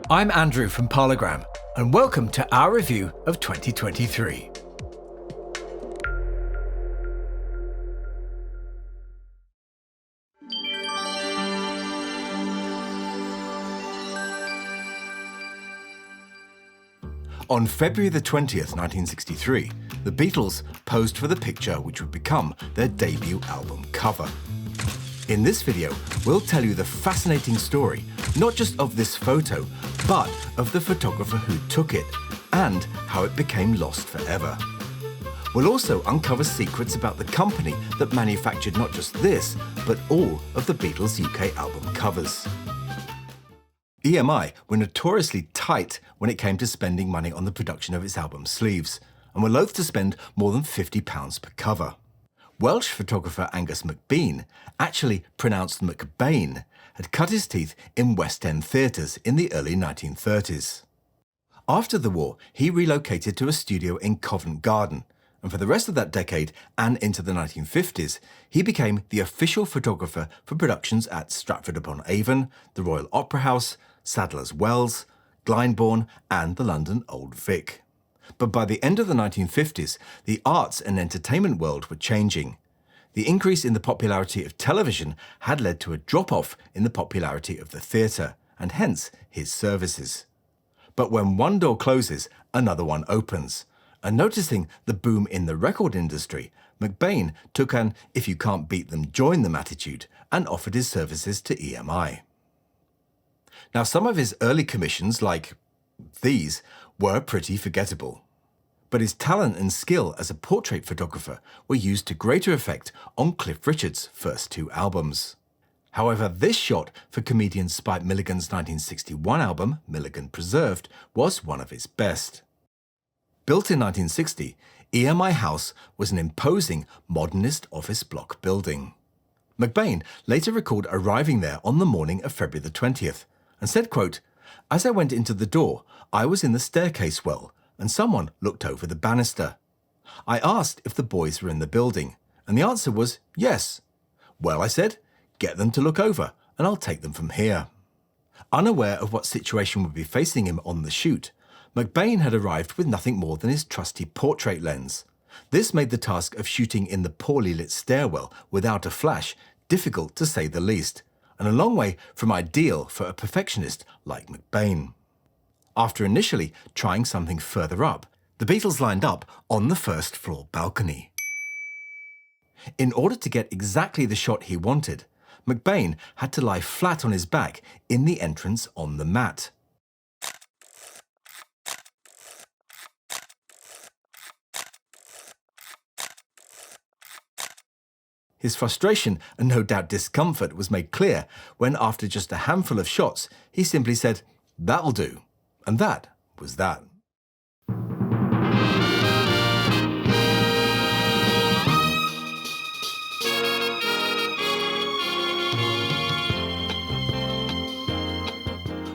I'm Andrew from Parlogram, and welcome to our review of 2023. On February the 20th, 1963, the Beatles posed for the picture which would become their debut album cover. In this video, we'll tell you the fascinating story, not just of this photo, but of the photographer who took it, and how it became lost forever. We'll also uncover secrets about the company that manufactured not just this, but all of the Beatles' UK album covers. EMI were notoriously tight when it came to spending money on the production of its album sleeves, and were loath to spend more than £50 per cover. Welsh photographer Angus MacBean, actually pronounced McBain, had cut his teeth in West End theatres in the early 1930s. After the war, he relocated to a studio in Covent Garden, and for the rest of that decade and into the 1950s, he became the official photographer for productions at Stratford-upon-Avon, the Royal Opera House, Sadler's Wells, Glyndebourne and the London Old Vic. But by the end of the 1950s, the arts and entertainment world were changing. The increase in the popularity of television had led to a drop-off in the popularity of the theatre, and hence his services. But when one door closes, another one opens. And noticing the boom in the record industry, MacBain took an "if you can't beat them, join them" attitude and offered his services to EMI. Now, some of his early commissions, like these, were pretty forgettable. But his talent and skill as a portrait photographer were used to greater effect on Cliff Richard's first two albums. However, this shot for comedian Spike Milligan's 1961 album, Milligan Preserved, was one of his best. Built in 1960, EMI House was an imposing modernist office block building. MacBain later recalled arriving there on the morning of February the 20th and said, quote, "As I went into the door, I was in the staircase well, and someone looked over the banister. I asked if the boys were in the building, and the answer was yes. Well, I said, get them to look over, and I'll take them from here." Unaware of what situation would be facing him on the shoot, MacBain had arrived with nothing more than his trusty portrait lens. This made the task of shooting in the poorly lit stairwell without a flash difficult to say the least, and a long way from ideal for a perfectionist like MacBain. After initially trying something further up, the Beatles lined up on the first floor balcony. In order to get exactly the shot he wanted, MacBain had to lie flat on his back in the entrance on the mat. His frustration and no doubt discomfort was made clear when, after just a handful of shots, he simply said, "That'll do." And that was that.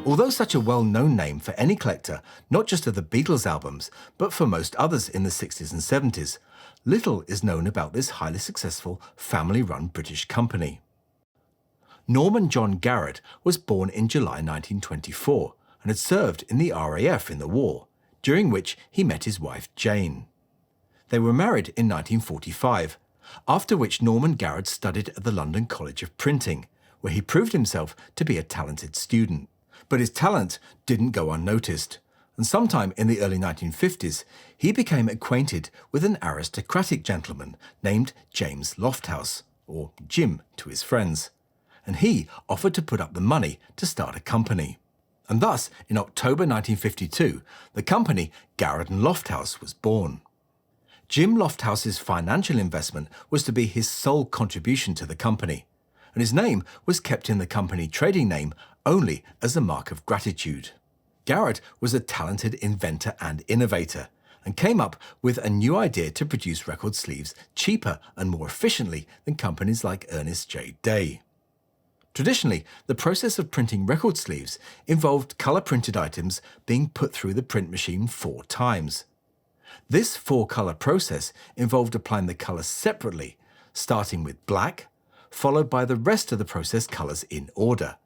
Although such a well-known name for any collector, not just of the Beatles albums, but for most others in the 60s and 70s, little is known about this highly successful, family-run British company. Norman John Garrett was born in July 1924 and had served in the RAF in the war, during which he met his wife Jane. They were married in 1945, after which Norman Garrett studied at the London College of Printing, where he proved himself to be a talented student. But his talent didn't go unnoticed, and sometime in the early 1950s, he became acquainted with an aristocratic gentleman named James Lofthouse, or Jim to his friends, and he offered to put up the money to start a company. And thus, in October 1952, the company Garrett and Lofthouse was born. Jim Lofthouse's financial investment was to be his sole contribution to the company, and his name was kept in the company trading name only as a mark of gratitude. Garrett was a talented inventor and innovator, and came up with a new idea to produce record sleeves cheaper and more efficiently than companies like Ernest J. Day. Traditionally, the process of printing record sleeves involved colour-printed items being put through the print machine 4 times. This 4-colour process involved applying the colours separately, starting with black, followed by the rest of the process colours in order.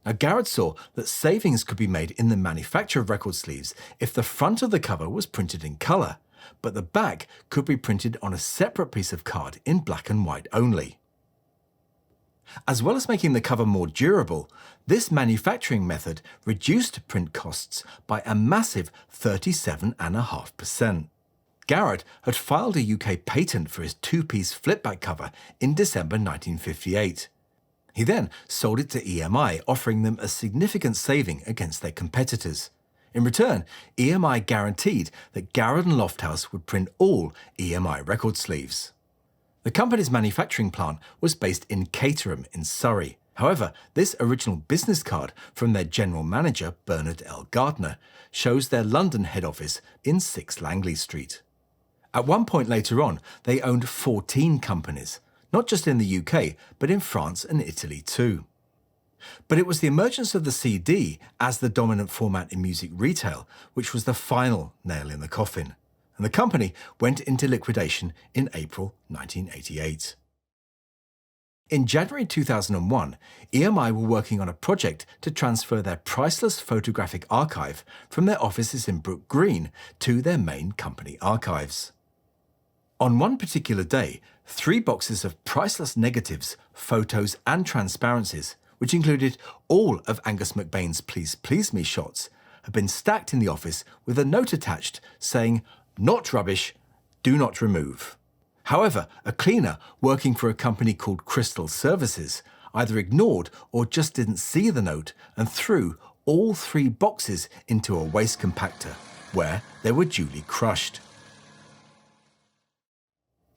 Now, Garrett saw that savings could be made in the manufacture of record sleeves if the front of the cover was printed in colour, but the back could be printed on a separate piece of card in black and white only. As well as making the cover more durable, this manufacturing method reduced print costs by a massive 37.5%. Garrett had filed a UK patent for his two-piece flipback cover in December 1958. He then sold it to EMI, offering them a significant saving against their competitors. In return, EMI guaranteed that Garrett and Lofthouse would print all EMI record sleeves. The company's manufacturing plant was based in Caterham in Surrey. However, this original business card from their general manager, Bernard L. Gardner, shows their London head office in 6 Langley Street. At one point later on, they owned 14 companies, not just in the UK, but in France and Italy too. But it was the emergence of the CD as the dominant format in music retail which was the final nail in the coffin, and the company went into liquidation in April 1988. In January 2001, EMI were working on a project to transfer their priceless photographic archive from their offices in Brook Green to their main company archives. On one particular day, 3 boxes of priceless negatives, photos and transparencies, which included all of Angus McBain's Please Please Me shots, had been stacked in the office with a note attached saying, "Not rubbish, do not remove." However, a cleaner working for a company called Crystal Services either ignored or just didn't see the note and threw all 3 boxes into a waste compactor, where they were duly crushed.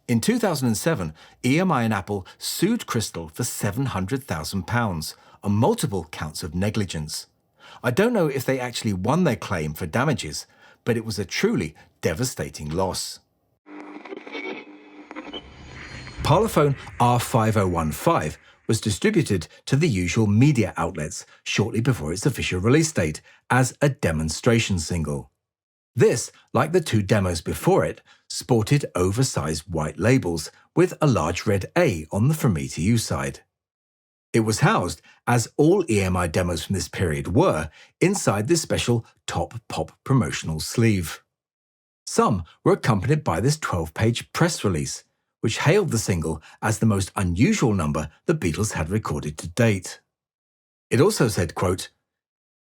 In 2007, EMI and Apple sued Crystal for £700,000 on multiple counts of negligence. I don't know if they actually won their claim for damages, but it was a truly devastating loss. Parlophone R5015 was distributed to the usual media outlets shortly before its official release date as a demonstration single. This, like the 2 demos before it, sported oversized white labels with a large red A on the From Me to You side. It was housed, as all EMI demos from this period were, inside this special Top Pop promotional sleeve. Some were accompanied by this 12-page press release, which hailed the single as the most unusual number the Beatles had recorded to date. It also said, quote,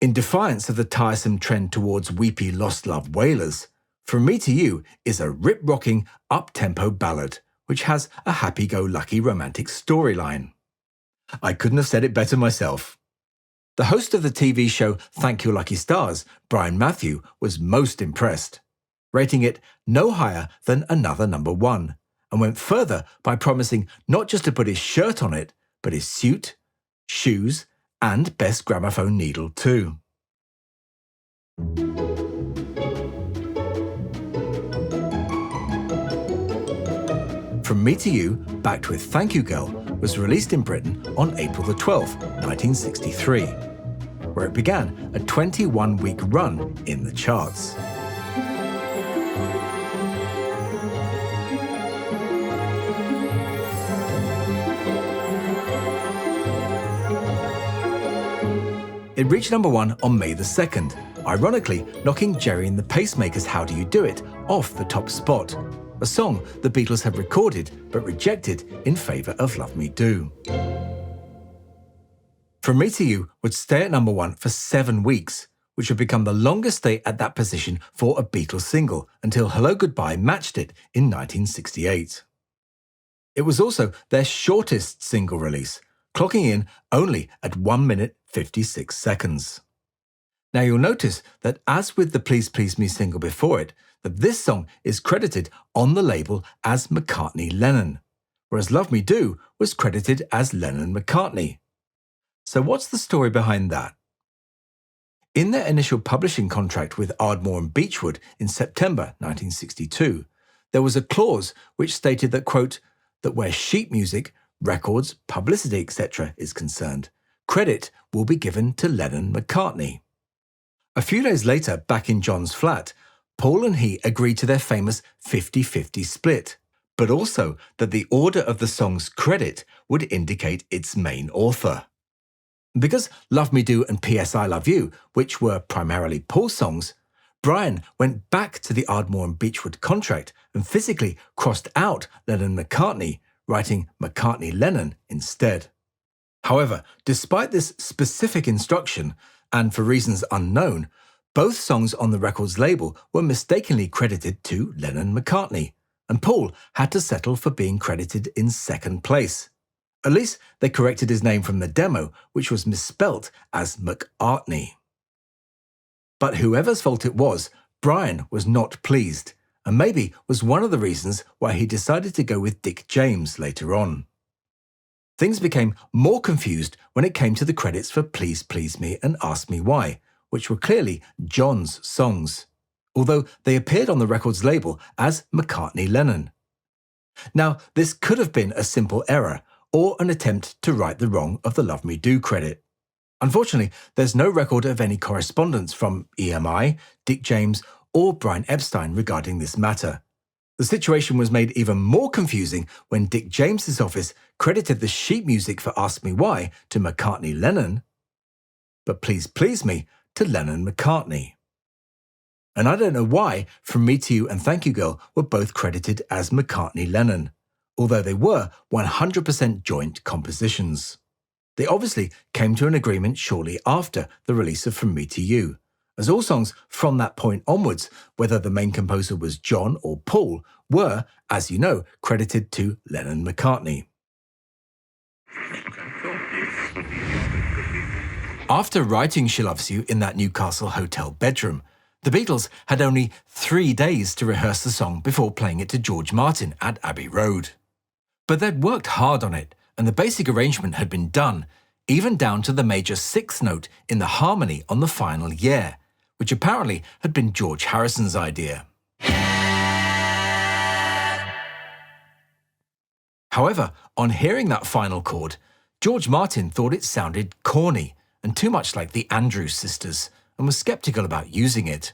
"In defiance of the tiresome trend towards weepy lost love wailers, From Me to You is a rip-rocking, up-tempo ballad, which has a happy-go-lucky romantic storyline." I couldn't have said it better myself. The host of the TV show Thank Your Lucky Stars, Brian Matthew, was most impressed, rating it no higher than another number 1, and went further by promising not just to put his shirt on it, but his suit, shoes, and best gramophone needle too. From Me to You, backed with Thank You Girl, was released in Britain on April the 12th, 1963, where it began a 21-week run in the charts. It reached number 1 on May the 2nd, ironically knocking Jerry and the Pacemakers' How Do You Do It off the top spot, a song the Beatles had recorded but rejected in favour of Love Me Do. From Me to You would stay at number 1 for 7 weeks, which would become the longest stay at that position for a Beatles single until Hello Goodbye matched it in 1968. It was also their shortest single release, clocking in only at 1 minute 56 seconds. Now you'll notice that, as with the Please Please Me single before it, that this song is credited on the label as McCartney-Lennon, whereas Love Me Do was credited as Lennon-McCartney. So what's the story behind that? In their initial publishing contract with Ardmore and Beechwood in September 1962, there was a clause which stated that, quote, that where sheet music, records, publicity, etc. is concerned, credit will be given to Lennon-McCartney. A few days later, back in John's flat, Paul and he agreed to their famous 50-50 split, but also that the order of the song's credit would indicate its main author. Because Love Me Do and P.S. I Love You, which were primarily Paul's songs, Brian went back to the Ardmore and Beechwood contract and physically crossed out Lennon-McCartney, writing McCartney-Lennon instead. However, despite this specific instruction, and for reasons unknown, both songs on the record's label were mistakenly credited to Lennon-McCartney, and Paul had to settle for being credited in second place. At least they corrected his name from the demo, which was misspelt as McCartney. But whoever's fault it was, Brian was not pleased, and maybe was one of the reasons why he decided to go with Dick James later on. Things became more confused when it came to the credits for Please Please Me and Ask Me Why, which were clearly John's songs, although they appeared on the record's label as McCartney-Lennon. Now, this could have been a simple error, or an attempt to right the wrong of the Love Me Do credit. Unfortunately, there's no record of any correspondence from EMI, Dick James, or Brian Epstein regarding this matter. The situation was made even more confusing when Dick James's office credited the sheet music for Ask Me Why to McCartney-Lennon, but Please Please Me to Lennon-McCartney. And I don't know why From Me to You and Thank You Girl were both credited as McCartney-Lennon, although they were 100% joint compositions. They obviously came to an agreement shortly after the release of From Me to You, as all songs from that point onwards, whether the main composer was John or Paul, were, as you know, credited to Lennon-McCartney. After writing She Loves You in that Newcastle hotel bedroom, the Beatles had only 3 days to rehearse the song before playing it to George Martin at Abbey Road. But they'd worked hard on it, and the basic arrangement had been done, even down to the major sixth note in the harmony on the final Yeah, which apparently had been George Harrison's idea. However, on hearing that final chord, George Martin thought it sounded corny and too much like the Andrews Sisters, and was sceptical about using it.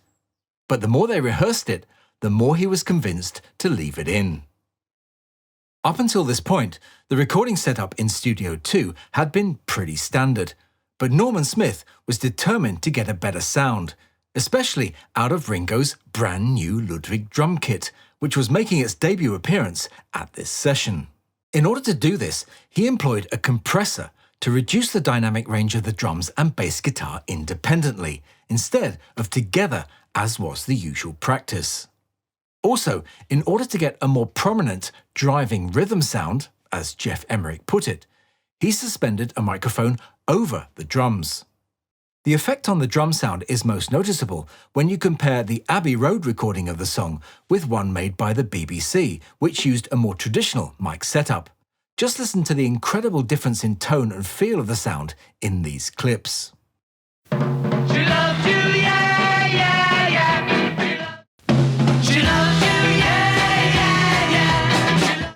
But the more they rehearsed it, the more he was convinced to leave it in. Up until this point, the recording setup in Studio 2 had been pretty standard, but Norman Smith was determined to get a better sound, especially out of Ringo's brand new Ludwig drum kit, which was making its debut appearance at this session. In order to do this, he employed a compressor to reduce the dynamic range of the drums and bass guitar independently, instead of together, as was the usual practice. Also, in order to get a more prominent, driving rhythm sound, as Geoff Emerick put it, he suspended a microphone over the drums. The effect on the drum sound is most noticeable when you compare the Abbey Road recording of the song with one made by the BBC, which used a more traditional mic setup. Just listen to the incredible difference in tone and feel of the sound in these clips. She loves you, yeah, yeah, yeah. She loves you, yeah, yeah, yeah.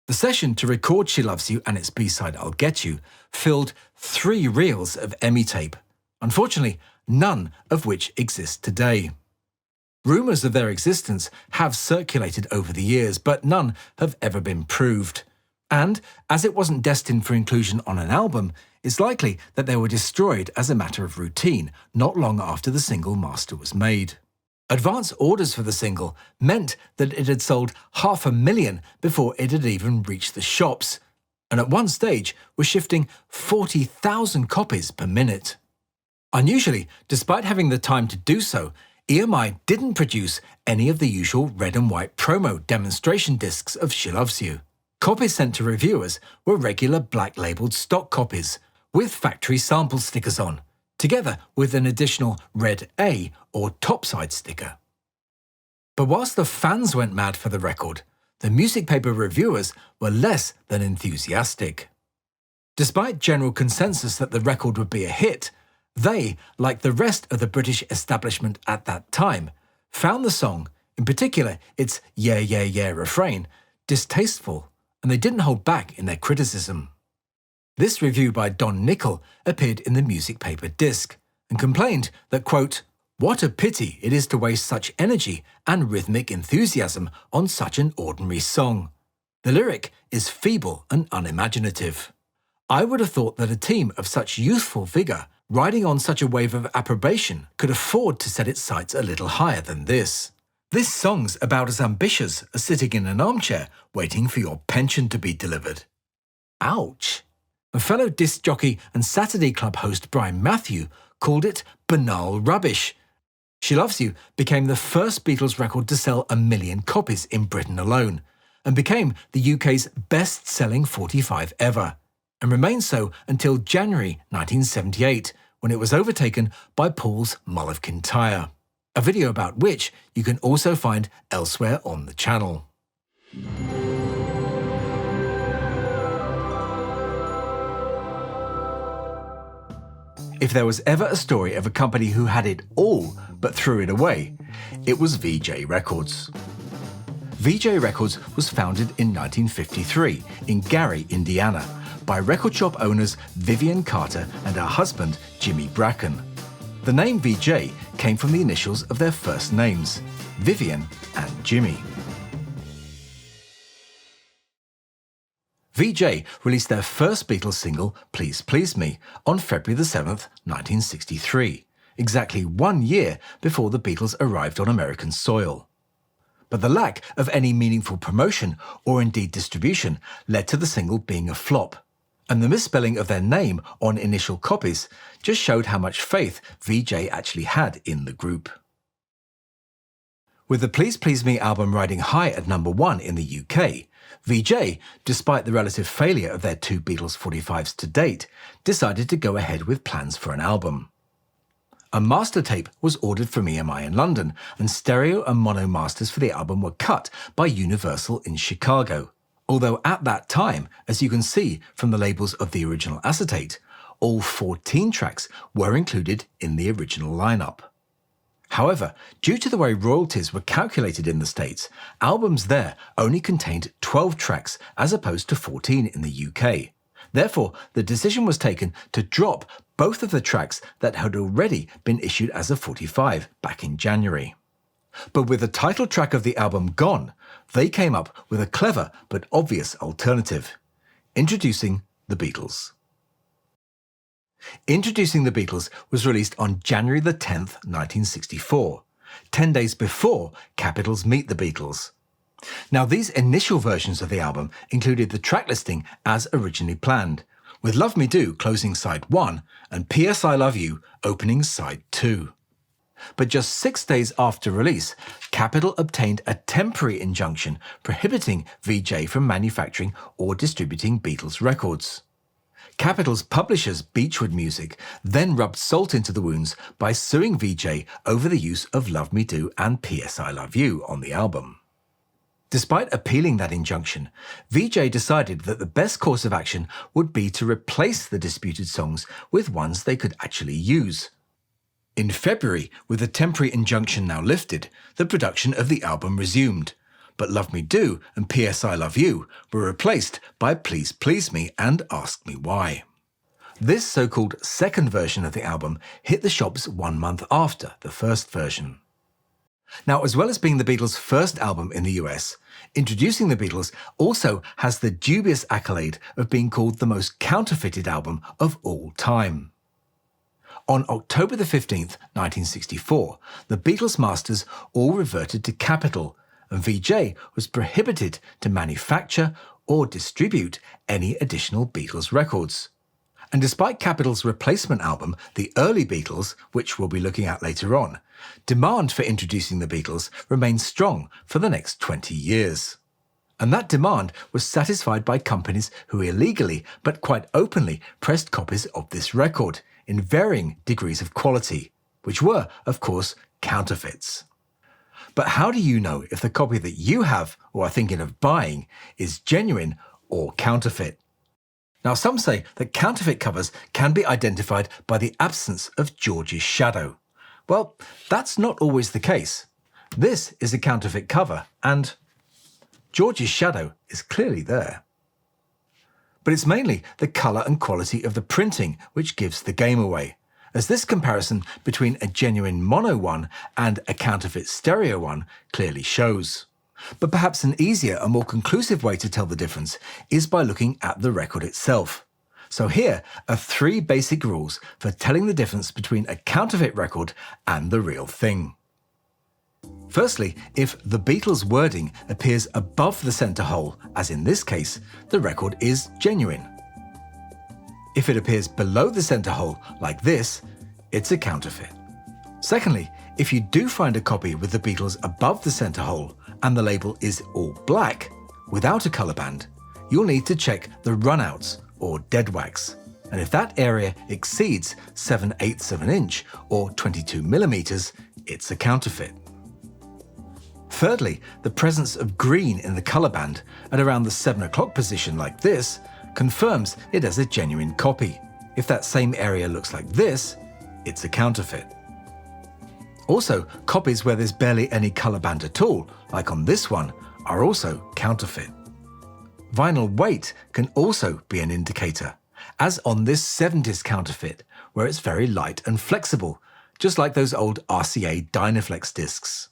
The session to record She Loves You and its B-side I'll Get You filled 3 reels of Emmy tape, unfortunately none of which exist today. Rumours of their existence have circulated over the years, but none have ever been proved. And, as it wasn't destined for inclusion on an album, it's likely that they were destroyed as a matter of routine not long after the single master was made. Advance orders for the single meant that it had sold 500,000 before it had even reached the shops, and at one stage was shifting 40,000 copies per minute. Unusually, despite having the time to do so, EMI didn't produce any of the usual red and white promo demonstration discs of She Loves You. Copies sent to reviewers were regular black-labelled stock copies, with factory sample stickers on, together with an additional red A or topside sticker. But whilst the fans went mad for the record, the music paper reviewers were less than enthusiastic. Despite general consensus that the record would be a hit, they, like the rest of the British establishment at that time, found the song, in particular its Yeah Yeah Yeah refrain, distasteful, and they didn't hold back in their criticism. This review by Don Nickel appeared in the music paper Disc, and complained that, quote, "What a pity it is to waste such energy and rhythmic enthusiasm on such an ordinary song. The lyric is feeble and unimaginative. I would have thought that a team of such youthful vigour, riding on such a wave of approbation, could afford to set its sights a little higher than this. This song's about as ambitious as sitting in an armchair waiting for your pension to be delivered. Ouch! A fellow disc jockey and Saturday Club host Brian Matthew called it banal rubbish. She Loves You became the first Beatles record to sell 1 million copies in Britain alone, and became the UK's best-selling 45 ever, and remained so until January 1978, when it was overtaken by Paul's Mull of Kintyre, a video about which you can also find elsewhere on the channel. If there was ever a story of a company who had it all but threw it away, it was VJ Records. VJ Records was founded in 1953 in Gary, Indiana, by record shop owners Vivian Carter and her husband Jimmy Bracken. The name VJ came from the initials of their first names, Vivian and Jimmy. VJ released their first Beatles single, Please Please Me, on February 7th, 1963, exactly 1 year before the Beatles arrived on American soil. But the lack of any meaningful promotion or indeed distribution led to the single being a flop, and the misspelling of their name on initial copies just showed how much faith VJ actually had in the group. With the Please Please Me album riding high at #1 in the UK, VJ, despite the relative failure of their 2 Beatles 45s to date, decided to go ahead with plans for an album. A master tape was ordered from EMI in London, and stereo and mono masters for the album were cut by Universal in Chicago. Although at that time, as you can see from the labels of the original acetate, all 14 tracks were included in the original lineup. However, due to the way royalties were calculated in the States, albums there only contained 12 tracks as opposed to 14 in the UK. Therefore, the decision was taken to drop both of the tracks that had already been issued as a 45 back in January. But with the title track of the album gone, they came up with a clever but obvious alternative: Introducing the Beatles. Introducing the Beatles was released on January 10th, 1964, 10 days before Capitol's Meet the Beatles. Now, these initial versions of the album included the track listing as originally planned, with Love Me Do closing side 1 and P.S. I Love You opening side 2. But just 6 days after release, Capitol obtained a temporary injunction prohibiting VJ from manufacturing or distributing Beatles records. Capitol's publishers, Beechwood Music, then rubbed salt into the wounds by suing VJ over the use of Love Me Do and P.S. I Love You on the album. Despite appealing that injunction, VJ decided that the best course of action would be to replace the disputed songs with ones they could actually use. In February, with the temporary injunction now lifted, the production of the album resumed, but Love Me Do and P.S. I Love You were replaced by Please Please Me and Ask Me Why. This so-called second version of the album hit the shops 1 month after the first version. Now, as well as being the Beatles' first album in the US, Introducing the Beatles also has the dubious accolade of being called the most counterfeited album of all time. On October 15th, 1964, the Beatles masters all reverted to Capitol, and VJ was prohibited to manufacture or distribute any additional Beatles records. And despite Capitol's replacement album, The Early Beatles, which we'll be looking at later on, demand for Introducing the Beatles remained strong for the next 20 years. And that demand was satisfied by companies who illegally, but quite openly, pressed copies of this record in varying degrees of quality, which were, of course, counterfeits. But how do you know if the copy that you have or are thinking of buying is genuine or counterfeit? Now, some say that counterfeit covers can be identified by the absence of George's shadow. Well, that's not always the case. This is a counterfeit cover, and George's shadow is clearly there. But it's mainly the colour and quality of the printing which gives the game away, as this comparison between a genuine mono one and a counterfeit stereo one clearly shows. But perhaps an easier and more conclusive way to tell the difference is by looking at the record itself. So here are 3 basic rules for telling the difference between a counterfeit record and the real thing. Firstly, if the Beatles wording appears above the centre hole, as in this case, the record is genuine. If it appears below the centre hole, like this, it's a counterfeit. Secondly, if you do find a copy with the Beatles above the centre hole and the label is all black, without a colour band, you'll need to check the runouts or dead wax. And if that area exceeds 7/8 of an inch or 22mm, it's a counterfeit. Thirdly, the presence of green in the colour band at around the 7 o'clock position like this confirms it as a genuine copy. If that same area looks like this, it's a counterfeit. Also, copies where there's barely any colour band at all, like on this one, are also counterfeit. Vinyl weight can also be an indicator, as on this 70s counterfeit, where it's very light and flexible, just like those old RCA Dynaflex discs.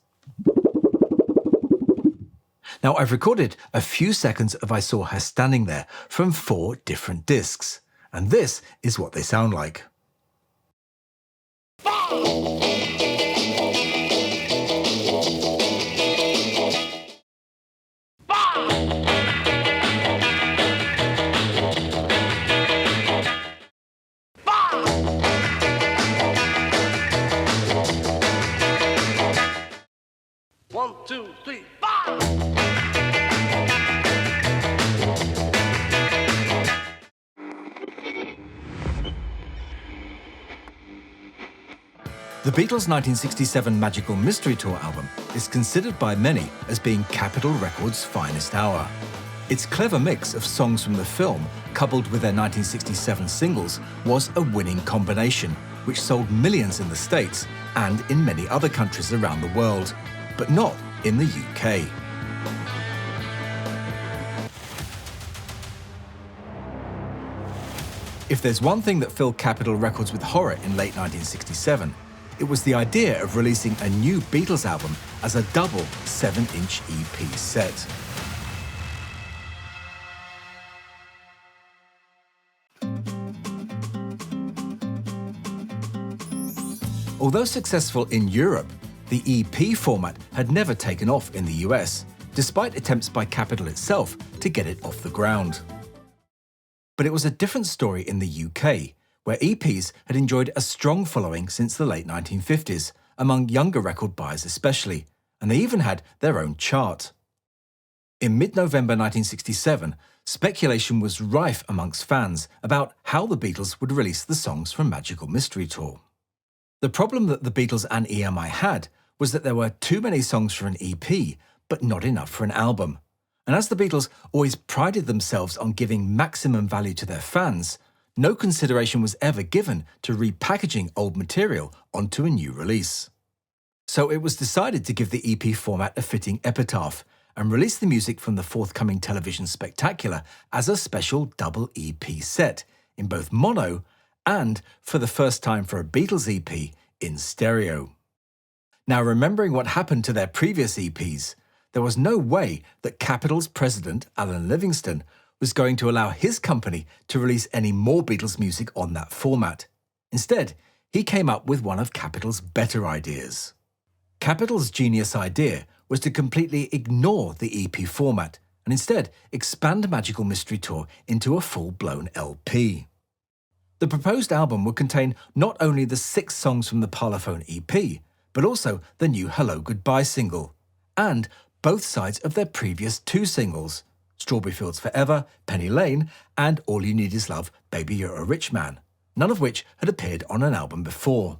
Now, I've recorded a few seconds of I Saw Her Standing There from 4 different discs, and this is what they sound like. One, two, three, 5! The Beatles' 1967 Magical Mystery Tour album is considered by many as being Capitol Records' finest hour. Its clever mix of songs from the film, coupled with their 1967 singles, was a winning combination, which sold millions in the States and in many other countries around the world, but not in the UK. If there's one thing that filled Capitol Records with horror in late 1967, it was the idea of releasing a new Beatles album as a double 7-inch EP set. Although successful in Europe, the EP format had never taken off in the US, despite attempts by Capitol itself to get it off the ground. But it was a different story in the UK, where EPs had enjoyed a strong following since the late 1950s, among younger record buyers especially, and they even had their own chart. In mid-November 1967, speculation was rife amongst fans about how the Beatles would release the songs from Magical Mystery Tour. The problem that the Beatles and EMI had was that there were too many songs for an EP, but not enough for an album. And as the Beatles always prided themselves on giving maximum value to their fans, no consideration was ever given to repackaging old material onto a new release. So it was decided to give the EP format a fitting epitaph and release the music from the forthcoming television spectacular as a special double EP set, in both mono and, for the first time for a Beatles EP, in stereo. Now, remembering what happened to their previous EPs, there was no way that Capitol's president, Alan Livingston, was going to allow his company to release any more Beatles music on that format. Instead, he came up with one of Capitol's better ideas. Capitol's genius idea was to completely ignore the EP format and instead expand Magical Mystery Tour into a full-blown LP. The proposed album would contain not only the 6 songs from the Parlophone EP, but also the new Hello Goodbye single, and both sides of their previous 2 singles, Strawberry Fields Forever, Penny Lane, and All You Need Is Love, Baby You're a Rich Man, none of which had appeared on an album before.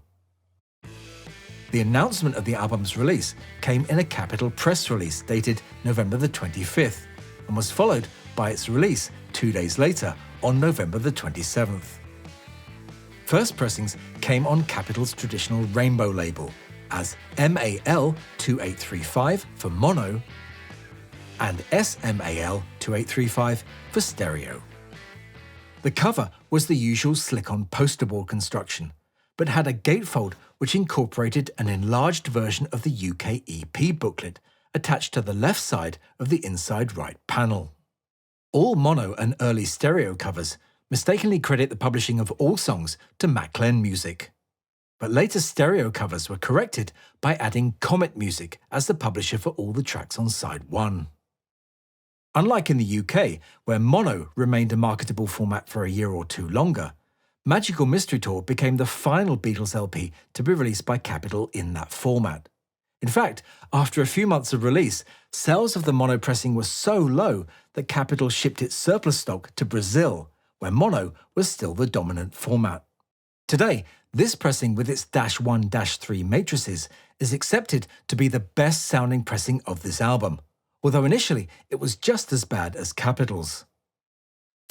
The announcement of the album's release came in a Capitol press release dated November the 25th, and was followed by its release 2 days later on November the 27th. First pressings came on Capitol's traditional Rainbow label as MAL 2835 for mono and SMAL 2835 for stereo. The cover was the usual slick-on poster board construction, but had a gatefold which incorporated an enlarged version of the UK EP booklet attached to the left side of the inside right panel. All mono and early stereo covers mistakenly credit the publishing of all songs to McCartney Music. But later stereo covers were corrected by adding Comet Music as the publisher for all the tracks on side 1. Unlike in the UK, where mono remained a marketable format for a year or two longer, Magical Mystery Tour became the final Beatles LP to be released by Capitol in that format. In fact, after a few months of release, sales of the mono pressing were so low that Capitol shipped its surplus stock to Brazil, where mono was still the dominant format. Today, this pressing with its -1-3 matrices is accepted to be the best-sounding pressing of this album, although initially it was just as bad as Capitol's.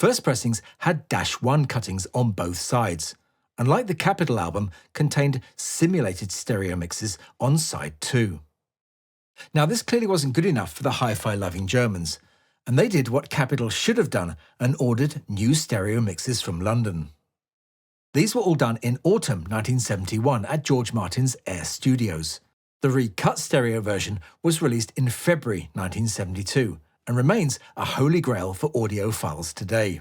First pressings had -1 cuttings on both sides, and like the Capitol album, contained simulated stereo mixes on side 2. Now, this clearly wasn't good enough for the hi-fi loving Germans, and they did what Capitol should have done and ordered new stereo mixes from London. These were all done in autumn 1971 at George Martin's Air Studios. The recut stereo version was released in February 1972 and remains a holy grail for audiophiles today.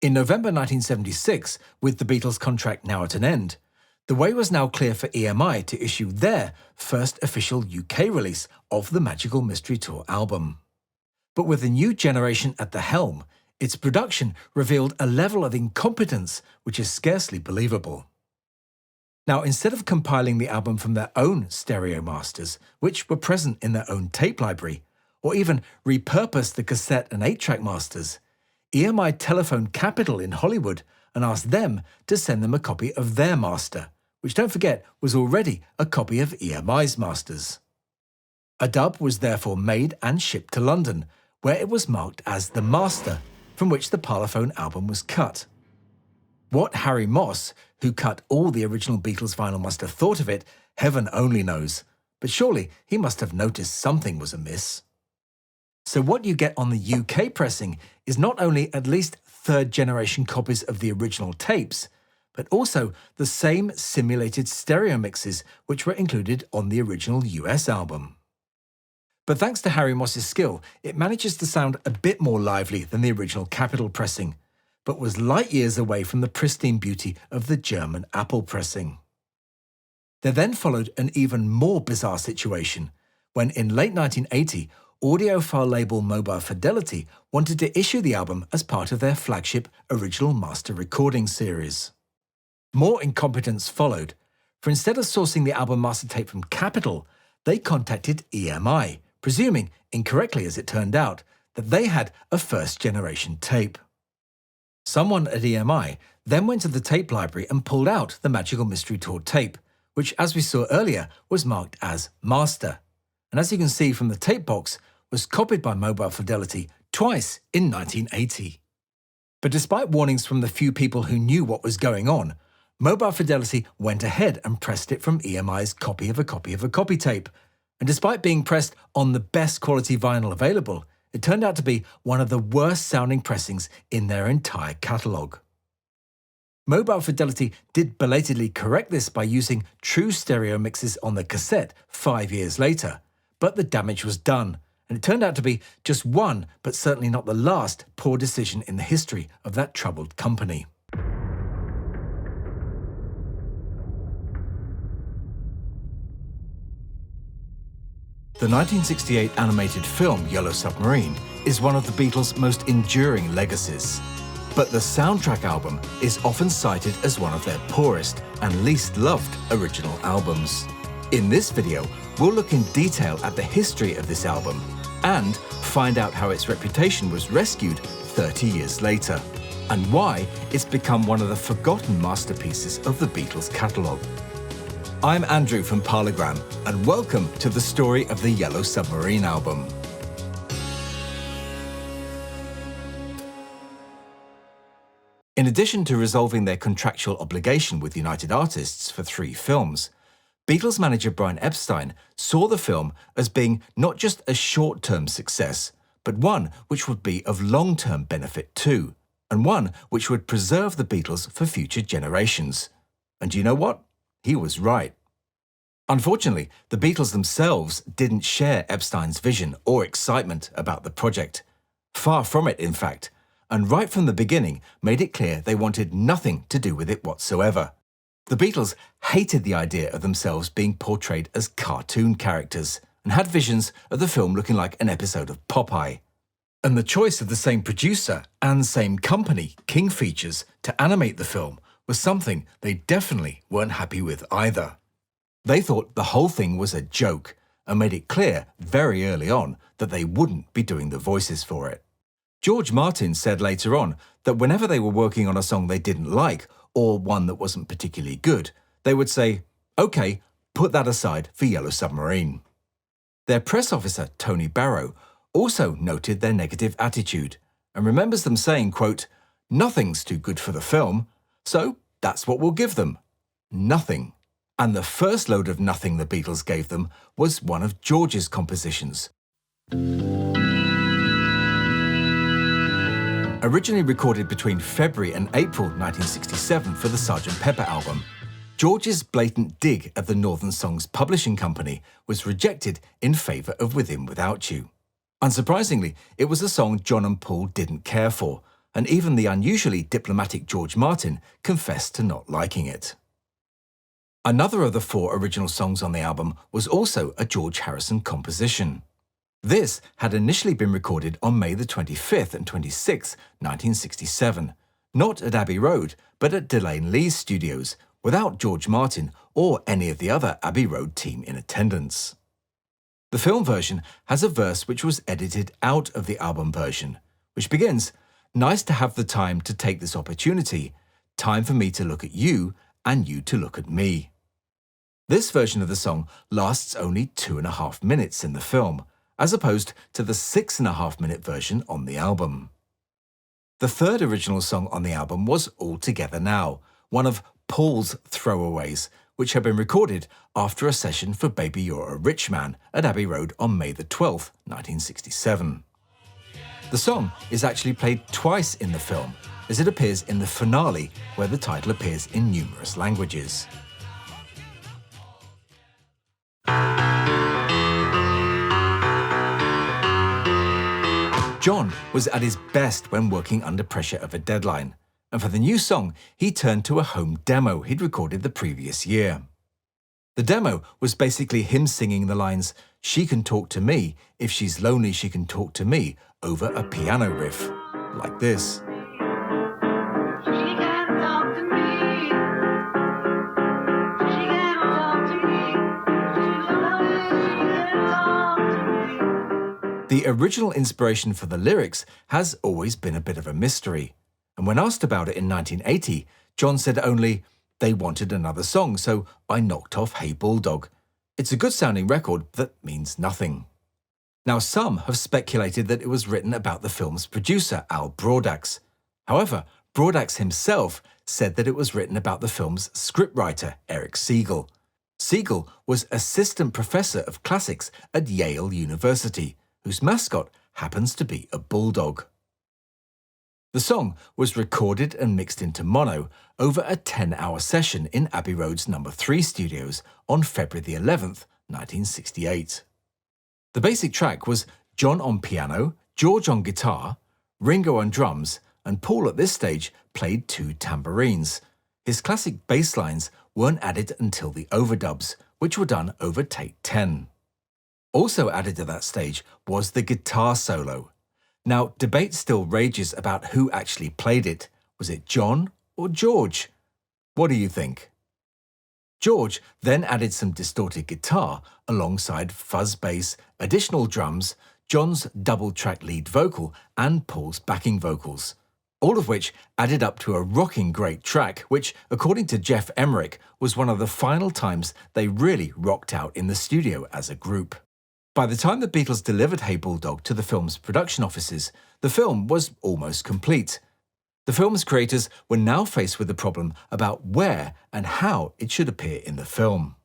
In November 1976, with the Beatles' contract now at an end, the way was now clear for EMI to issue their first official UK release of the Magical Mystery Tour album. But with a new generation at the helm, its production revealed a level of incompetence which is scarcely believable. Now, instead of compiling the album from their own stereo masters, which were present in their own tape library, or even repurpose the cassette and 8-track masters, EMI telephoned Capitol in Hollywood and asked them to send them a copy of their master, which, don't forget, was already a copy of EMI's masters. A dub was therefore made and shipped to London, where it was marked as the master, from which the Parlophone album was cut. What Harry Moss, who cut all the original Beatles vinyl, must have thought of it, heaven only knows, but surely he must have noticed something was amiss. So what you get on the UK pressing is not only at least third-generation copies of the original tapes, but also the same simulated stereo mixes which were included on the original US album. But thanks to Harry Moss's skill, it manages to sound a bit more lively than the original Capitol pressing, but was light years away from the pristine beauty of the German Apple pressing. There then followed an even more bizarre situation, when in late 1980, audiophile label Mobile Fidelity wanted to issue the album as part of their flagship original master recording series. More incompetence followed, for instead of sourcing the album master tape from Capitol, they contacted EMI, presuming, incorrectly as it turned out, that they had a first-generation tape. Someone at EMI then went to the tape library and pulled out the Magical Mystery Tour tape, which, as we saw earlier, was marked as Master, and as you can see from the tape box, was copied by Mobile Fidelity twice in 1980. But despite warnings from the few people who knew what was going on, Mobile Fidelity went ahead and pressed it from EMI's copy of a copy of a copy tape, and despite being pressed on the best quality vinyl available, it turned out to be one of the worst sounding pressings in their entire catalogue. Mobile Fidelity did belatedly correct this by using true stereo mixes on the cassette 5 years later, but the damage was done, and it turned out to be just one, but certainly not the last, poor decision in the history of that troubled company. The 1968 animated film Yellow Submarine is one of the Beatles' most enduring legacies. But the soundtrack album is often cited as one of their poorest and least loved original albums. In this video, we'll look in detail at the history of this album and find out how its reputation was rescued 30 years later, and why it's become one of the forgotten masterpieces of the Beatles' catalogue. I'm Andrew from Parlogram, and welcome to the story of the Yellow Submarine album. In addition to resolving their contractual obligation with United Artists for 3 films, Beatles manager Brian Epstein saw the film as being not just a short-term success, but one which would be of long-term benefit too, and one which would preserve the Beatles for future generations. And you know what? He was right. Unfortunately, the Beatles themselves didn't share Epstein's vision or excitement about the project, Far from it, in fact, and right from the beginning made it clear they wanted nothing to do with it whatsoever. The Beatles hated the idea of themselves being portrayed as cartoon characters and had visions of the film looking like an episode of Popeye. And the choice of the same producer and same company, King Features, to animate the film was something they definitely weren't happy with either. They thought the whole thing was a joke and made it clear very early on that they wouldn't be doing the voices for it. George Martin said later on that whenever they were working on a song they didn't like or one that wasn't particularly good, they would say, "Okay, put that aside for Yellow Submarine." Their press officer, Tony Barrow, also noted their negative attitude and remembers them saying, quote, "Nothing's too good for the film, so that's what we'll give them. Nothing." And the first load of nothing the Beatles gave them was one of George's compositions. Originally recorded between February and April 1967 for the Sgt. Pepper album, George's blatant dig at the Northern Songs publishing company was rejected in favour of With Without You. Unsurprisingly, it was a song John and Paul didn't care for, and even the unusually diplomatic George Martin confessed to not liking it. Another of the 4 original songs on the album was also a George Harrison composition. This had initially been recorded on May the 25th and 26th, 1967, not at Abbey Road, but at Delane Lee's studios, without George Martin or any of the other Abbey Road team in attendance. The film version has a verse which was edited out of the album version, which begins, "Nice to have the time to take this opportunity, time for me to look at you and you to look at me." This version of the song lasts only 2.5 minutes in the film, as opposed to the 6.5-minute version on the album. The third original song on the album was All Together Now, one of Paul's throwaways, which had been recorded after a session for Baby You're a Rich Man at Abbey Road on May the 12th, 1967. The song is actually played twice in the film, as it appears in the finale, where the title appears in numerous languages. John was at his best when working under pressure of a deadline, and for the new song, he turned to a home demo he'd recorded the previous year. The demo was basically him singing the lines, "She can talk to me, if she's lonely she can talk to me," over a piano riff, like this. The original inspiration for the lyrics has always been a bit of a mystery, and when asked about it in 1980, John said only, "They wanted another song, so I knocked off Hey Bulldog. It's a good sounding record that means nothing." Now, some have speculated that it was written about the film's producer, Al Broadax. However, Broadax himself said that it was written about the film's scriptwriter, Eric Siegel. Siegel was assistant professor of classics at Yale University, whose mascot happens to be a bulldog. The song was recorded and mixed into mono over a 10-hour session in Abbey Road's No. 3 studios on February the 11th, 1968. The basic track was John on piano, George on guitar, Ringo on drums, and Paul at this stage played 2 tambourines. His classic bass lines weren't added until the overdubs, which were done over take 10. Also added to that stage was the guitar solo. Now, debate still rages about who actually played it. Was it John or George? What do you think? George then added some distorted guitar alongside fuzz bass, additional drums, John's double-track lead vocal, and Paul's backing vocals, all of which added up to a rocking great track, which, according to Jeff Emmerich, was one of the final times they really rocked out in the studio as a group. By the time the Beatles delivered Hey Bulldog to the film's production offices, the film was almost complete. The film's creators were now faced with the problem about where and how it should appear in the film.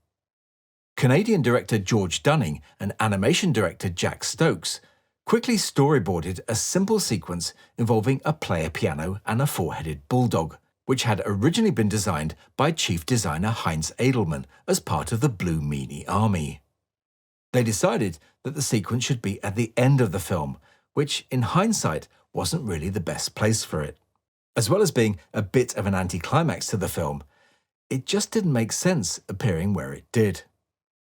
Canadian director George Dunning and animation director Jack Stokes quickly storyboarded a simple sequence involving a player piano and a four-headed bulldog, which had originally been designed by chief designer Heinz Edelman as part of the Blue Meanie Army. They decided that the sequence should be at the end of the film, which in hindsight wasn't really the best place for it. As well as being a bit of an anticlimax to the film, it just didn't make sense appearing where it did.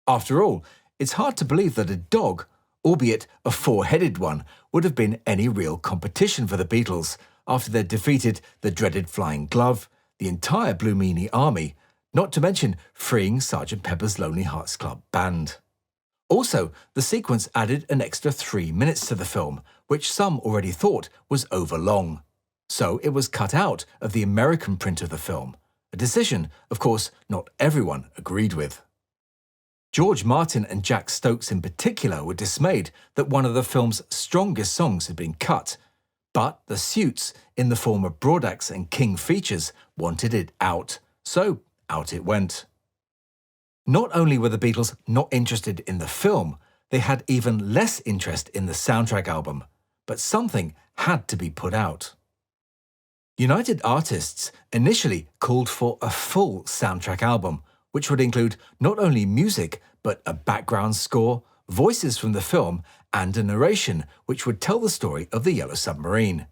After all, it's hard to believe that a dog, albeit a four-headed one, would have been any real competition for the Beatles after they'd defeated the dreaded Flying Glove, the entire Blue Meanie Army, not to mention freeing Sgt. Pepper's Lonely Hearts Club Band. Also, the sequence added an extra 3 minutes to the film, which some already thought was overlong. So it was cut out of the American print of the film, a decision, of course, not everyone agreed with. George Martin and Jack Stokes in particular were dismayed that one of the film's strongest songs had been cut, but the suits, in the form of Broadax and King Features, wanted it out, so out it went. Not only were the Beatles not interested in the film, they had even less interest in the soundtrack album, but something had to be put out. United Artists initially called for a full soundtrack album, which would include not only music, but a background score, voices from the film, and a narration which would tell the story of the Yellow Submarine.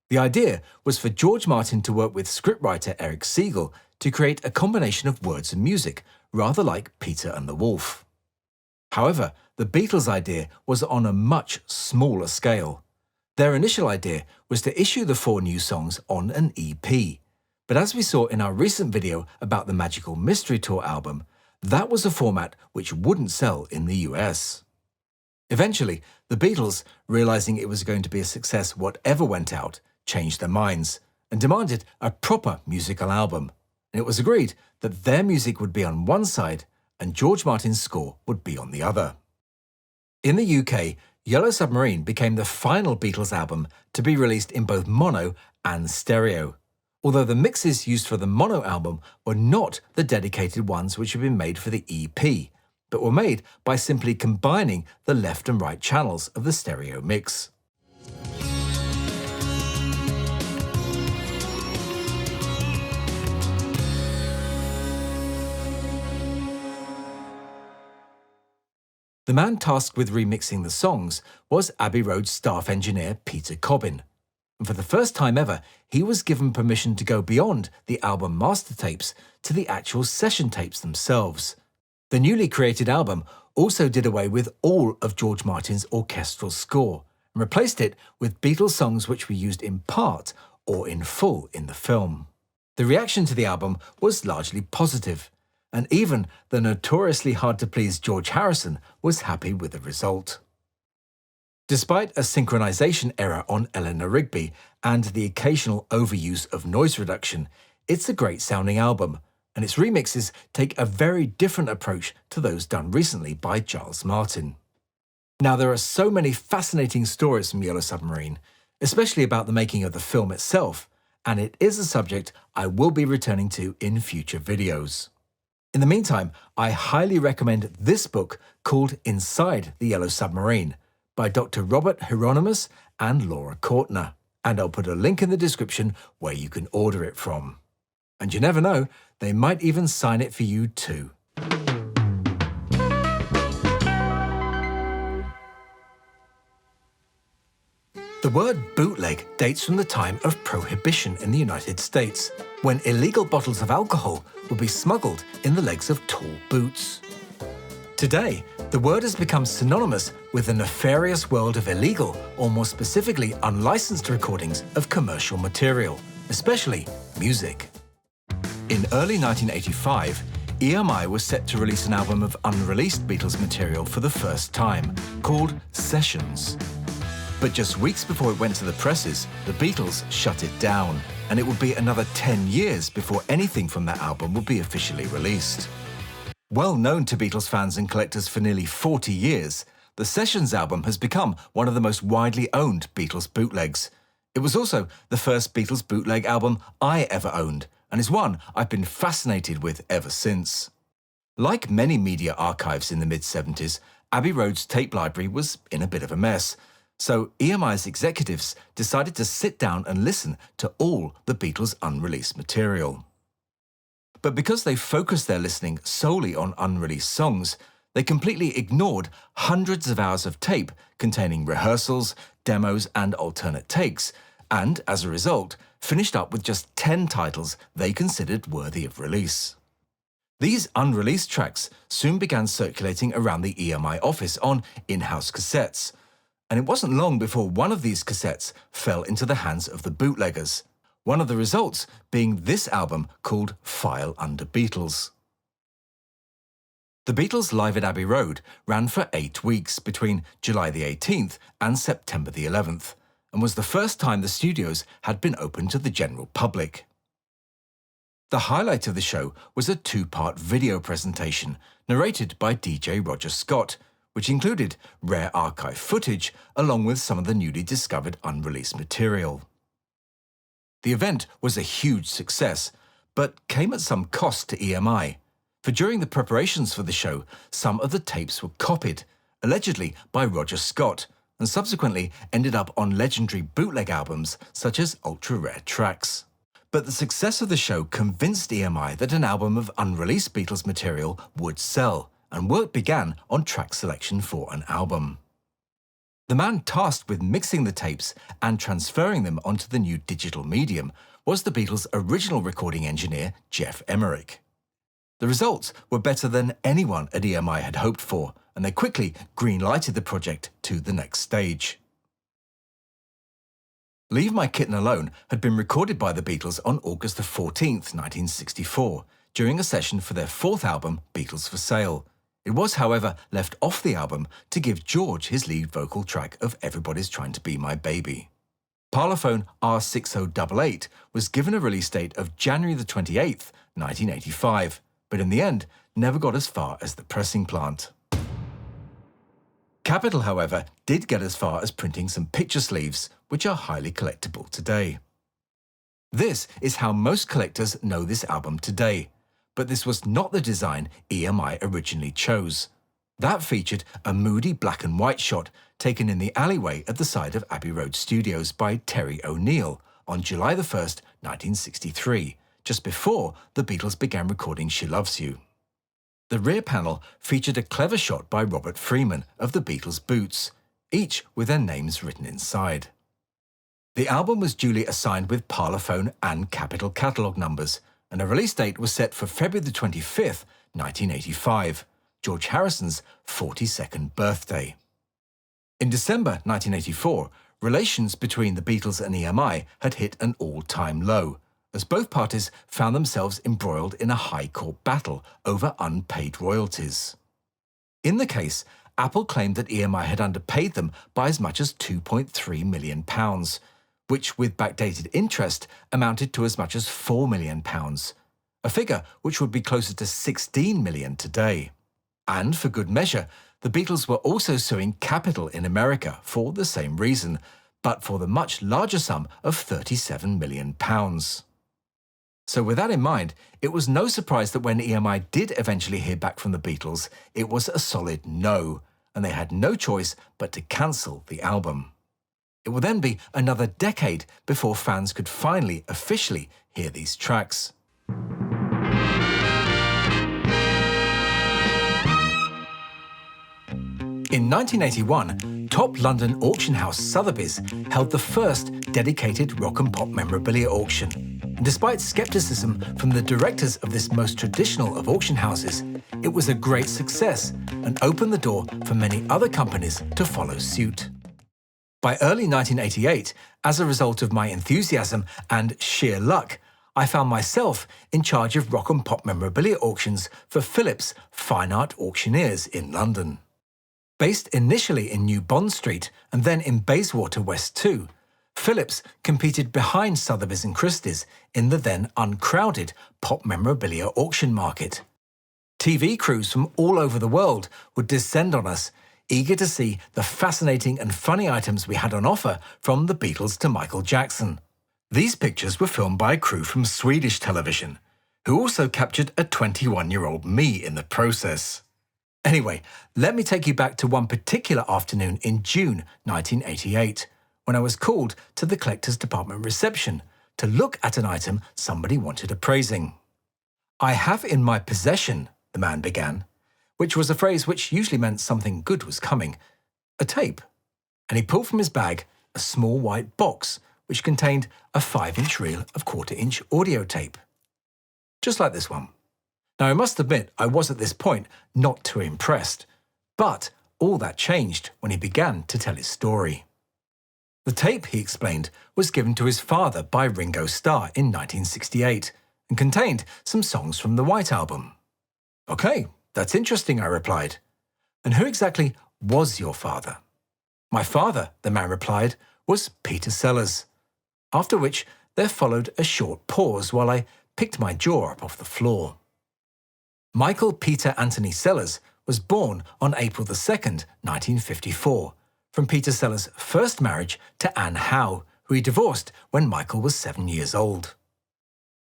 The idea was for George Martin to work with scriptwriter Eric Siegel to create a combination of words and music, rather like Peter and the Wolf. However, the Beatles' idea was on a much smaller scale. Their initial idea was to issue the 4 new songs on an EP. But as we saw in our recent video about the Magical Mystery Tour album, that was a format which wouldn't sell in the US. Eventually, the Beatles, realizing it was going to be a success whatever went out, changed their minds and demanded a proper musical album. And it was agreed that their music would be on one side and George Martin's score would be on the other. In the UK, Yellow Submarine became the final Beatles album to be released in both mono and stereo, although the mixes used for the mono album were not the dedicated ones which had been made for the EP, but were made by simply combining the left and right channels of the stereo mix. The man tasked with remixing the songs was Abbey Road's staff engineer Peter Cobbin. And for the first time ever, he was given permission to go beyond the album master tapes to the actual session tapes themselves. The newly created album also did away with all of George Martin's orchestral score and replaced it with Beatles songs which were used in part or in full in the film. The reaction to the album was largely positive, and even the notoriously hard-to-please George Harrison was happy with the result. Despite a synchronization error on Eleanor Rigby and the occasional overuse of noise reduction, it's a great-sounding album, and its remixes take a very different approach to those done recently by Giles Martin. Now, there are so many fascinating stories from Yellow Submarine, especially about the making of the film itself, and it is a subject I will be returning to in future videos. In the meantime, I highly recommend this book called Inside the Yellow Submarine by Dr. Robert Hieronymus and Laura Courtner, and I'll put a link in the description where you can order it from. And you never know, they might even sign it for you too. The word bootleg dates from the time of Prohibition in the United States, when illegal bottles of alcohol would be smuggled in the legs of tall boots. Today, the word has become synonymous with the nefarious world of illegal, or more specifically unlicensed recordings of commercial material, especially music. In early 1985, EMI was set to release an album of unreleased Beatles material for the first time, called Sessions. But just weeks before it went to the presses, the Beatles shut it down, and it would be another 10 years before anything from that album would be officially released. Well known to Beatles fans and collectors for nearly 40 years, the Sessions album has become one of the most widely owned Beatles bootlegs. It was also the first Beatles bootleg album I ever owned, and is one I've been fascinated with ever since. Like many media archives in the mid-70s, Abbey Road's tape library was in a bit of a mess, so EMI's executives decided to sit down and listen to all the Beatles' unreleased material. But because they focused their listening solely on unreleased songs, They completely ignored hundreds of hours of tape containing rehearsals, demos, and alternate takes, and, as a result, finished up with just 10 titles they considered worthy of release. These unreleased tracks soon began circulating around the EMI office on in-house cassettes, and it wasn't long before one of these cassettes fell into the hands of the bootleggers, one of the results being this album called File Under Beatles. The Beatles Live at Abbey Road ran for 8 weeks between July the 18th and September the 11th, and was the first time the studios had been open to the general public. The highlight of the show was a 2-part video presentation narrated by DJ Roger Scott, which included rare archive footage along with some of the newly discovered unreleased material. The event was a huge success, but came at some cost to EMI, for during the preparations for the show, some of the tapes were copied, allegedly by Roger Scott, and subsequently ended up on legendary bootleg albums such as Ultra Rare Tracks. But the success of the show convinced EMI that an album of unreleased Beatles material would sell, and work began on track selection for an album. The man tasked with mixing the tapes and transferring them onto the new digital medium was the Beatles' original recording engineer, Geoff Emerick. The results were better than anyone at EMI had hoped for, and they quickly green-lighted the project to the next stage. Leave My Kitten Alone had been recorded by the Beatles on August 14th, 1964, during a session for their 4th album, Beatles for Sale. It was, however, left off the album to give George his lead vocal track of Everybody's Trying to Be My Baby. Parlophone R6088 was given a release date of January 28th, 1985, but in the end never got as far as the pressing plant. Capitol, however, did get as far as printing some picture sleeves, which are highly collectible today. This is how most collectors know this album today, but this was not the design EMI originally chose. That featured a moody black and white shot taken in the alleyway at the side of Abbey Road Studios by Terry O'Neill on July 1st, 1963, just before the Beatles began recording She Loves You. The rear panel featured a clever shot by Robert Freeman of the Beatles' boots, each with their names written inside. The album was duly assigned with Parlophone and Capitol catalogue numbers, and a release date was set for February 25th, 1985, George Harrison's 42nd birthday. In December 1984, relations between the Beatles and EMI had hit an all-time low, as both parties found themselves embroiled in a high court battle over unpaid royalties. In the case, Apple claimed that EMI had underpaid them by as much as £2.3 million, which with backdated interest amounted to as much as £4 million, a figure which would be closer to £16 million today. And for good measure, the Beatles were also suing Capitol in America for the same reason, but for the much larger sum of £37 million. So with that in mind, it was no surprise that when EMI did eventually hear back from the Beatles, it was a solid no, and they had no choice but to cancel the album. It would then be another decade before fans could finally, officially hear these tracks. In 1981, top London auction house Sotheby's held the first dedicated rock and pop memorabilia auction. And despite skepticism from the directors of this most traditional of auction houses, it was a great success and opened the door for many other companies to follow suit. By early 1988, as a result of my enthusiasm and sheer luck, I found myself in charge of rock and pop memorabilia auctions for Phillips Fine Art Auctioneers in London. Based initially in New Bond Street and then in Bayswater West 2, Phillips competed behind Sotheby's and Christie's in the then uncrowded pop memorabilia auction market. TV crews from all over the world would descend on us, eager to see the fascinating and funny items we had on offer, from the Beatles to Michael Jackson. These pictures were filmed by a crew from Swedish television, who also captured a 21-year-old me in the process. Anyway, let me take you back to one particular afternoon in June 1988, when I was called to the collector's department reception to look at an item somebody wanted appraising. "I have in my possession," the man began, which was a phrase which usually meant something good was coming, a tape. And he pulled from his bag a small white box which contained a 5-inch reel of 1/4-inch audio tape. Just like this one. Now, I must admit I was at this point not too impressed, but all that changed when he began to tell his story. The tape, he explained, was given to his father by Ringo Starr in 1968 and contained some songs from the White Album. "Okay, that's interesting," I replied. "And who exactly was your father?" "My father," the man replied, "was Peter Sellers." After which there followed a short pause while I picked my jaw up off the floor. Michael Peter Anthony Sellers was born on April 2nd, 1954, from Peter Sellers' first marriage to Anne Howe, who he divorced when Michael was 7 years old.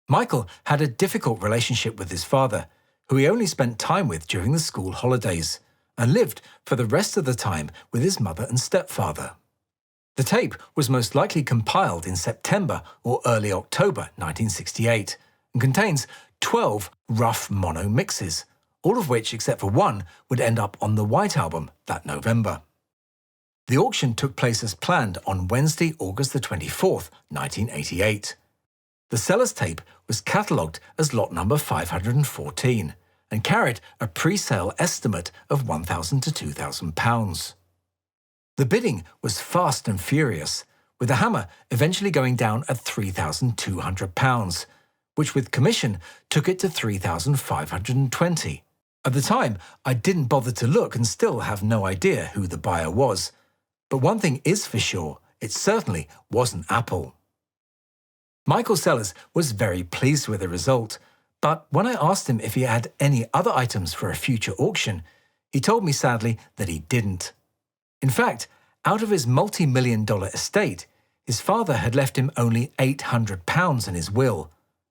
Michael had a difficult relationship with his father, who he only spent time with during the school holidays, and lived for the rest of the time with his mother and stepfather. The tape was most likely compiled in September or early October 1968 and contains 12 rough mono mixes, all of which, except for one, would end up on the White Album that November. The auction took place as planned on Wednesday, August the 24th, 1988. The Sellers tape was catalogued as lot number 514 and carried a pre-sale estimate of £1,000 to £2,000. The bidding was fast and furious, with the hammer eventually going down at £3,200, which with commission took it to £3,520. At the time, I didn't bother to look and still have no idea who the buyer was. But one thing is for sure, it certainly wasn't Apple. Michael Sellers was very pleased with the result, but when I asked him if he had any other items for a future auction, he told me sadly that he didn't. In fact, out of his multi-million-dollar estate, his father had left him only £800 in his will,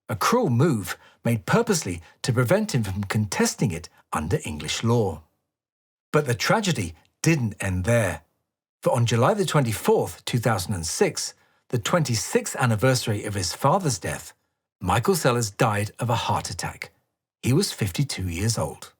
a cruel move made purposely to prevent him from contesting it under English law. But the tragedy didn't end there, for on July the 24th, 2006, the 26th anniversary of his father's death, Michael Sellers died of a heart attack. He was 52 years old.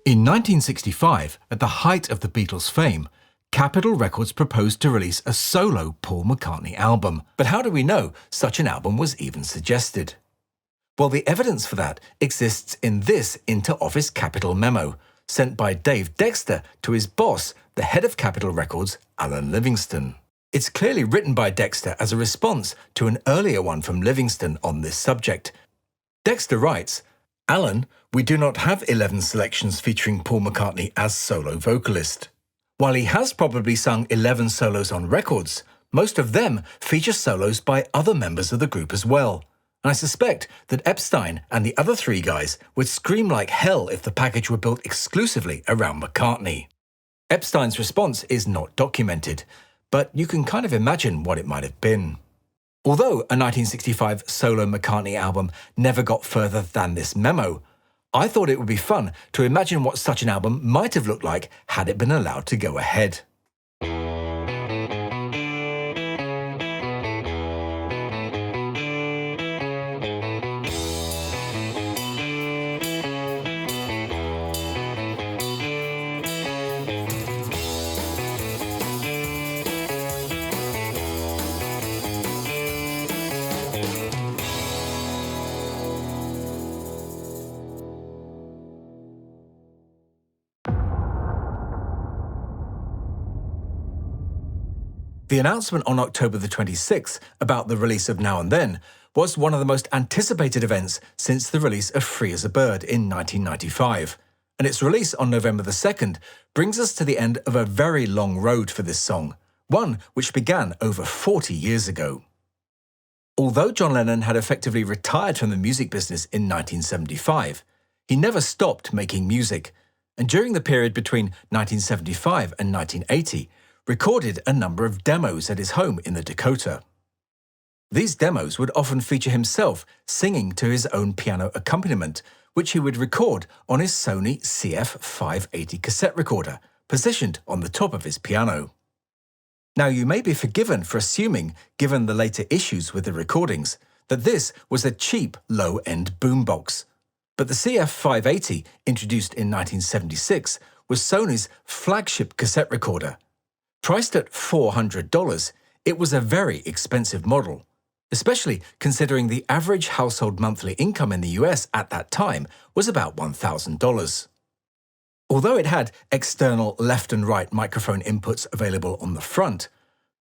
In 1965, at the height of the Beatles' fame, Capitol Records proposed to release a solo Paul McCartney album. But how do we know such an album was even suggested? Well, the evidence for that exists in this inter-office Capitol memo, sent by Dave Dexter to his boss, the head of Capitol Records, Alan Livingston. It's clearly written by Dexter as a response to an earlier one from Livingston on this subject. Dexter writes, "Alan, we do not have 11 selections featuring Paul McCartney as solo vocalist. While he has probably sung 11 solos on records, most of them feature solos by other members of the group as well. And I suspect that Epstein and the other 3 guys would scream like hell if the package were built exclusively around McCartney." Epstein's response is not documented, but you can kind of imagine what it might have been. Although a 1965 solo McCartney album never got further than this memo, I thought it would be fun to imagine what such an album might have looked like had it been allowed to go ahead. The announcement on October the 26th about the release of Now and Then was one of the most anticipated events since the release of Free as a Bird in 1995, and its release on November the 2nd brings us to the end of a very long road for this song, one which began over 40 years ago. Although John Lennon had effectively retired from the music business in 1975, he never stopped making music, and during the period between 1975 and 1980, recorded a number of demos at his home in the Dakota. These demos would often feature himself singing to his own piano accompaniment, which he would record on his Sony CF580 cassette recorder, positioned on the top of his piano. Now, you may be forgiven for assuming, given the later issues with the recordings, that this was a cheap, low-end boombox. But the CF580, introduced in 1976, was Sony's flagship cassette recorder. Priced at $400, it was a very expensive model, especially considering the average household monthly income in the US at that time was about $1,000. Although it had external left and right microphone inputs available on the front,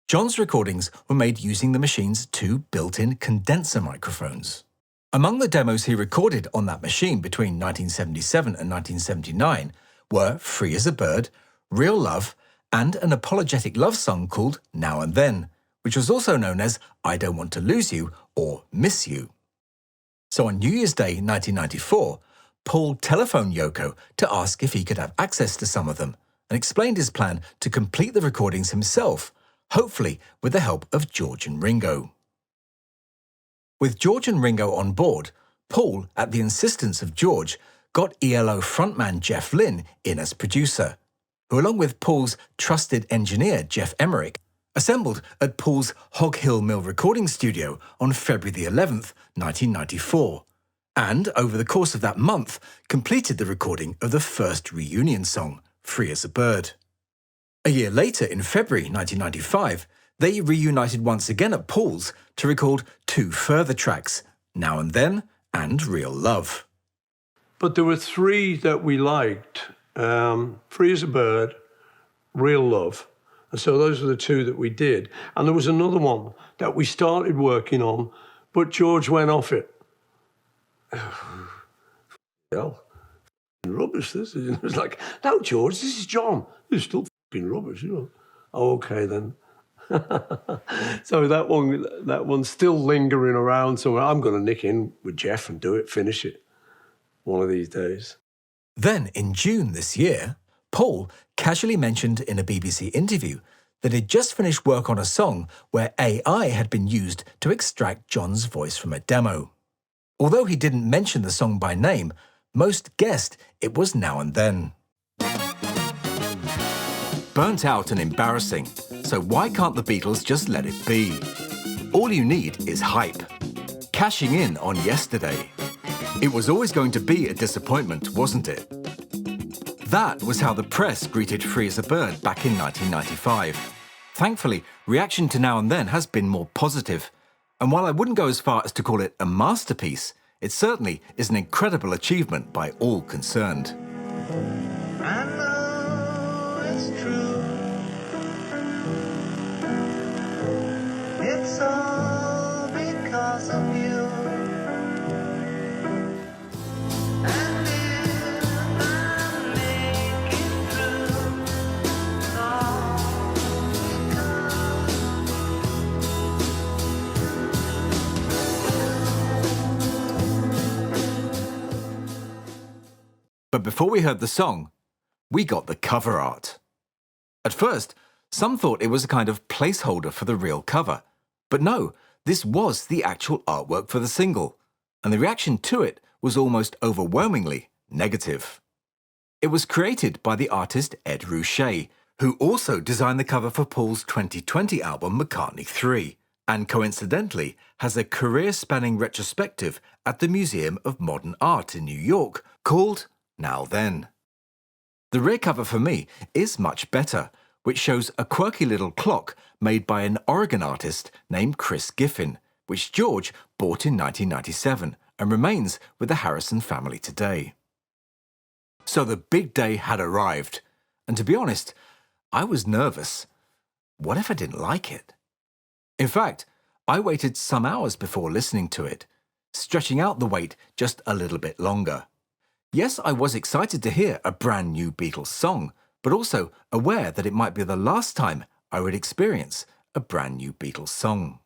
John's recordings were made using the machine's two built-in condenser microphones. Among the demos he recorded on that machine between 1977 and 1979 were Free as a Bird, Real Love, and an apologetic love song called Now and Then, which was also known as I Don't Want to Lose You or Miss You. So on New Year's Day 1994, Paul telephoned Yoko to ask if he could have access to some of them and explained his plan to complete the recordings himself, hopefully with the help of George and Ringo. With George and Ringo on board, Paul, at the insistence of George, got ELO frontman Jeff Lynne in as producer, who along with Paul's trusted engineer Jeff Emerick, assembled at Paul's Hog Hill Mill recording studio on February the 11th, 1994, and over the course of that month completed the recording of the first reunion song, Free as a Bird. A year later, in February 1995, they reunited once again at Paul's to record two further tracks, Now and Then and Real Love. But there were three that we liked, Free as a Bird, Real Love. And so those are the two that we did. And there was another one that we started working on, but George went off it. Hell, rubbish, this is. It was like, no, George, this is John. This is still fucking rubbish, you know. Oh, okay, then. So that one's still lingering around somewhere. I'm going to nick in with Jeff and do it, finish it one of these days. Then, in June this year, Paul casually mentioned in a BBC interview that he'd just finished work on a song where AI had been used to extract John's voice from a demo. Although he didn't mention the song by name, most guessed it was Now and Then. Burnt out and embarrassing, so why can't the Beatles just let it be? All you need is hype. Cashing in on Yesterday. It was always going to be a disappointment, wasn't it? That was how the press greeted Free as a Bird back in 1995. Thankfully, reaction to Now and Then has been more positive. And while I wouldn't go as far as to call it a masterpiece, it certainly is an incredible achievement by all concerned. I know it's true. It's all because of you. And if I make it through, it's all But before we heard the song, we got the cover art. At first, some thought it was a kind of placeholder for the real cover. But no, this was the actual artwork for the single, and the reaction to it was almost overwhelmingly negative. It was created by the artist Ed Ruscha, who also designed the cover for Paul's 2020 album McCartney 3, and coincidentally has a career-spanning retrospective at the Museum of Modern Art in New York called Now Then. The rear cover for me is much better, which shows a quirky little clock made by an Oregon artist named Chris Giffin, which George bought in 1997 and remains with the Harrison family today. So the big day had arrived, and to be honest, I was nervous. What if I didn't like it? In fact, I waited some hours before listening to it, stretching out the wait just a little bit longer. Yes, I was excited to hear a brand new Beatles song, but also aware that it might be the last time I would experience a brand new Beatles song.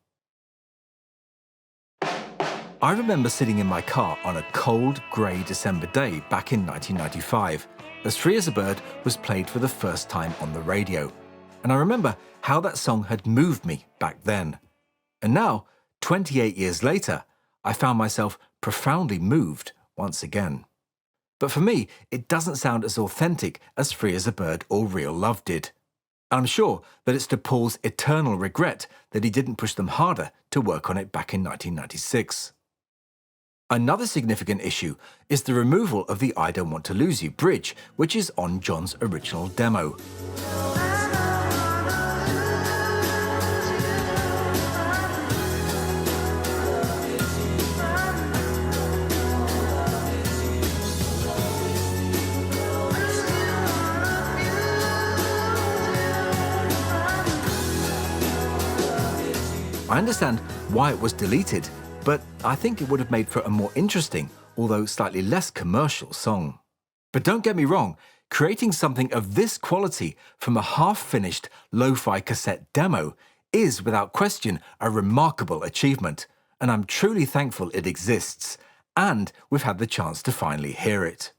I remember sitting in my car on a cold, grey December day back in 1995, as Free as a Bird was played for the first time on the radio, and I remember how that song had moved me back then. And now, 28 years later, I found myself profoundly moved once again. But for me, it doesn't sound as authentic as Free as a Bird or Real Love did. And I'm sure that it's to Paul's eternal regret that he didn't push them harder to work on it back in 1996. Another significant issue is the removal of the I Don't Want to Lose You bridge, which is on John's original demo. I understand why it was deleted, but I think it would have made for a more interesting, although slightly less commercial song. But don't get me wrong, creating something of this quality from a half-finished lo-fi cassette demo is without question a remarkable achievement, and I'm truly thankful it exists, and we've had the chance to finally hear it.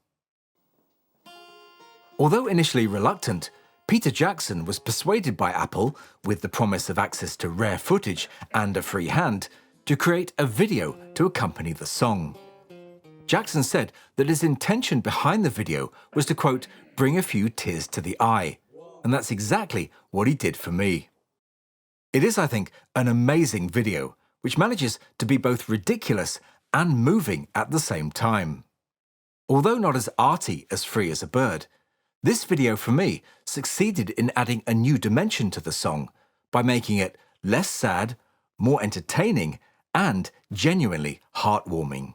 Although initially reluctant, Peter Jackson was persuaded by Apple, with the promise of access to rare footage and a free hand, to create a video to accompany the song. Jackson said that his intention behind the video was to, quote, bring a few tears to the eye, and that's exactly what he did for me. It is, I think, an amazing video, which manages to be both ridiculous and moving at the same time. Although not as arty as Free as a Bird, this video for me succeeded in adding a new dimension to the song by making it less sad, more entertaining, and genuinely heartwarming.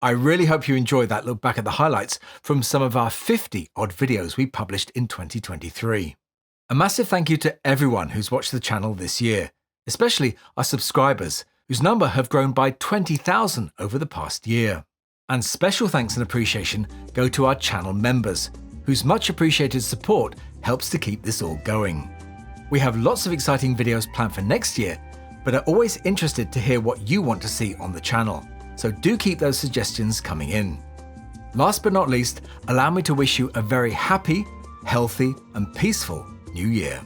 I really hope you enjoyed that look back at the highlights from some of our 50-odd videos we published in 2023. A massive thank you to everyone who's watched the channel this year, especially our subscribers, whose number have grown by 20,000 over the past year. And special thanks and appreciation go to our channel members, whose much appreciated support helps to keep this all going. We have lots of exciting videos planned for next year, but are always interested to hear what you want to see on the channel, so do keep those suggestions coming in. Last but not least, allow me to wish you a very happy, healthy, and peaceful New Year.